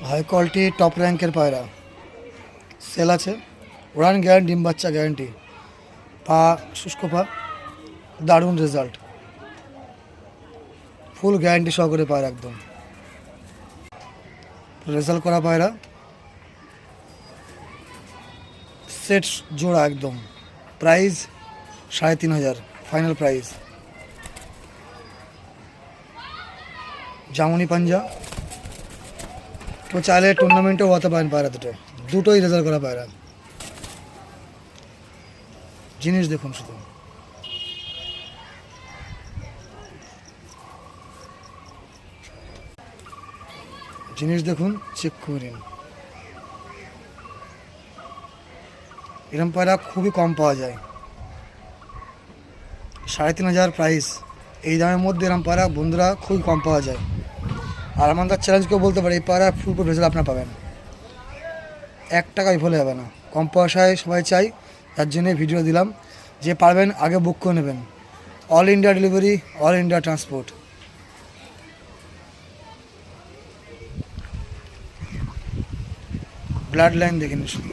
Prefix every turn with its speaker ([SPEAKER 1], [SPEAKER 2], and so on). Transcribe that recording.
[SPEAKER 1] High quality top র্যাঙ্কের পায়রা sell আছে। উড়ান গ্যারান্টি, ডিম বাচ্চা গ্যারান্টি, পা শুষ্ক পা, দারুণ রেজাল্ট, ফুল গ্যারান্টি সহকারে পায়রা, একদম রেজাল্ট করা পায়রা, সেট জোড়া একদম। প্রাইস ৩,৫০০ ফাইনাল প্রাইস। জামুনি পাঞ্জা, তো চাইলে টুর্নামেন্টেও হতে পারেন পায়রা দুটো, দুটোই রেজাল্ট করা পায়রা। জিনিস দেখুন শুধু, জিনিস দেখুন, চেক করে নিন। এরম পায়রা খুবই কম পাওয়া যায়। ৩,৫০০ প্রাইস। এই দামের মধ্যে এরম পায়রা বন্ধুরা খুবই কম পাওয়া যায়। আর আমাদের চ্যালেঞ্জ করে বলতে পারি, এই পায়রা ফুল রেজাল্ট আপনারা পাবেন, 1 টাকায় ভুলে যাবে না। কম পয়সায় সবাই চাই, তার জন্য ভিডিও দিলাম। যে পারবেন আগে বুক করে নেবেন। All India delivery, all India transport. Blood line দেখে নিন শুধু।